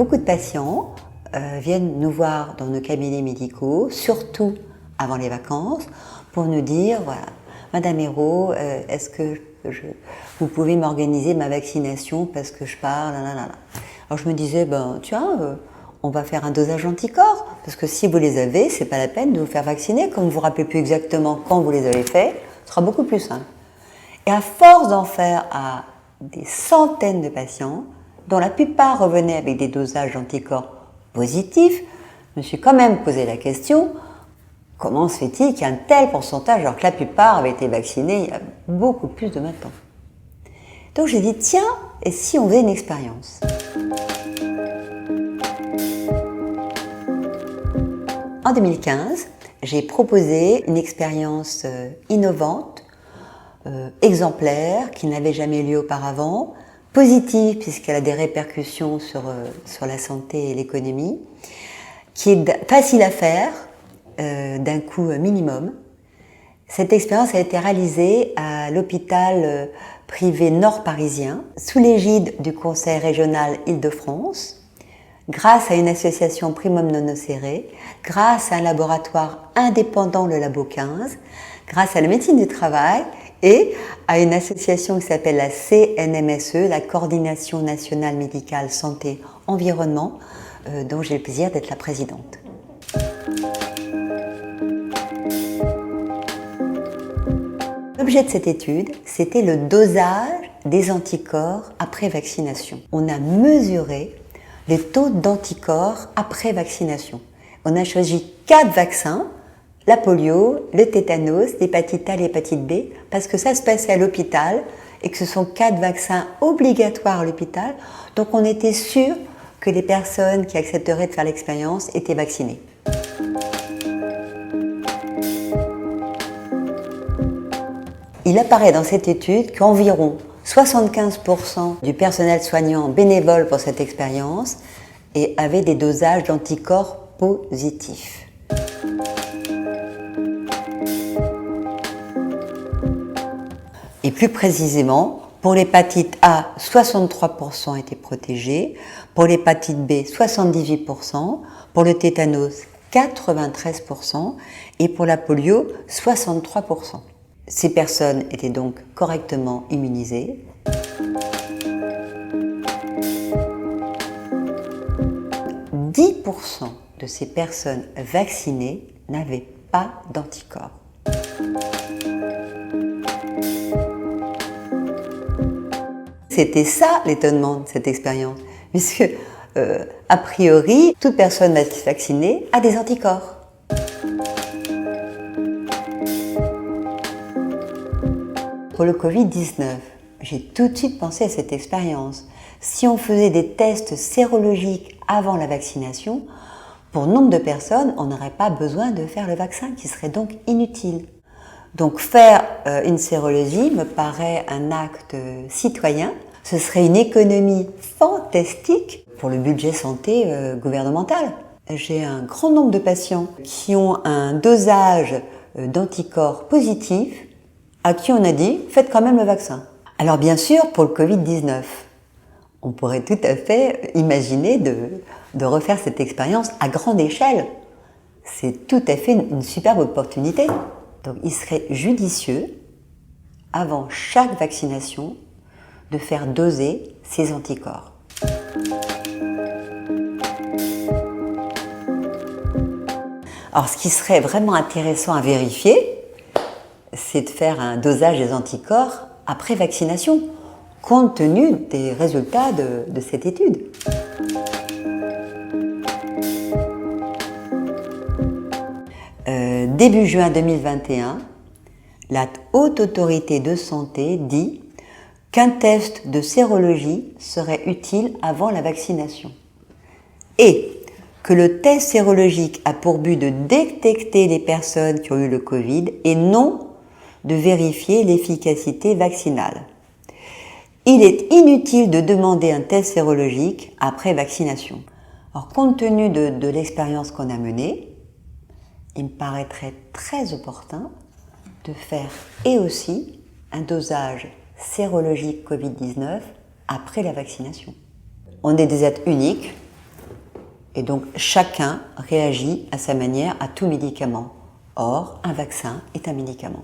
Beaucoup de patients viennent nous voir dans nos cabinets médicaux, surtout avant les vacances, pour nous dire, voilà, Madame Hérault, est-ce que vous pouvez m'organiser ma vaccination parce que je pars, là. Alors je me disais, on va faire un dosage anticorps, parce que si vous les avez, c'est pas la peine de vous faire vacciner, comme vous vous rappelez plus exactement quand vous les avez faits, ce sera beaucoup plus simple. Et à force d'en faire à des centaines de patients, dont la plupart revenaient avec des dosages d'anticorps positifs, je me suis quand même posé la question, comment se fait-il qu'il y ait un tel pourcentage alors que la plupart avaient été vaccinés il y a beaucoup plus de maintenant. Donc j'ai dit, tiens, et si on faisait une expérience? En 2015, j'ai proposé une expérience innovante, exemplaire, qui n'avait jamais lieu auparavant, positive puisqu'elle a des répercussions sur la santé et l'économie, qui est facile à faire, d'un coût minimum. Cette expérience a été réalisée à l'hôpital privé nord-parisien, sous l'égide du Conseil régional Île-de-France, grâce à une association Primum Non Nocere, grâce à un laboratoire indépendant, le Labo 15, grâce à la médecine du travail et à une association qui s'appelle la CNMSE, la Coordination Nationale Médicale Santé Environnement, dont j'ai le plaisir d'être la présidente. L'objet de cette étude, c'était le dosage des anticorps après vaccination. On a mesuré les taux d'anticorps après vaccination. On a choisi 4 vaccins, la polio, le tétanos, l'hépatite A, l'hépatite B, parce que ça se passait à l'hôpital et que ce sont 4 vaccins obligatoires à l'hôpital. Donc on était sûr que les personnes qui accepteraient de faire l'expérience étaient vaccinées. Il apparaît dans cette étude qu'environ 75% du personnel soignant bénévole pour cette expérience et avait des dosages d'anticorps positifs. Et plus précisément, pour l'hépatite A, 63% étaient protégés, pour l'hépatite B, 78%, pour le tétanos, 93% et pour la polio, 63%. Ces personnes étaient donc correctement immunisées. « 10% de ces personnes vaccinées n'avaient pas d'anticorps. C'était ça l'étonnement de cette expérience, puisque, a priori, toute personne vaccinée a des anticorps. Pour le Covid-19, j'ai tout de suite pensé à cette expérience. Si on faisait des tests sérologiques avant la vaccination, pour nombre de personnes, on n'aurait pas besoin de faire le vaccin, qui serait donc inutile. Donc faire une sérologie me paraît un acte citoyen. Ce serait une économie fantastique pour le budget santé gouvernemental. J'ai un grand nombre de patients qui ont un dosage d'anticorps positif, à qui on a dit « faites quand même le vaccin ». Alors bien sûr, pour le Covid-19, on pourrait tout à fait imaginer de refaire cette expérience à grande échelle. C'est tout à fait une superbe opportunité. Donc il serait judicieux, avant chaque vaccination, de faire doser ces anticorps. Alors ce qui serait vraiment intéressant à vérifier, c'est de faire un dosage des anticorps après vaccination, compte tenu des résultats de cette étude. Début juin 2021, la Haute Autorité de Santé dit qu'un test de sérologie serait utile avant la vaccination et que le test sérologique a pour but de détecter les personnes qui ont eu le Covid et non de vérifier l'efficacité vaccinale. Il est inutile de demander un test sérologique après vaccination. Alors, compte tenu de l'expérience qu'on a menée, il me paraîtrait très opportun de faire et aussi un dosage sérologique Covid-19 après la vaccination. On est des êtres uniques, Et donc chacun réagit à sa manière à tout médicament. Or, un vaccin est un médicament.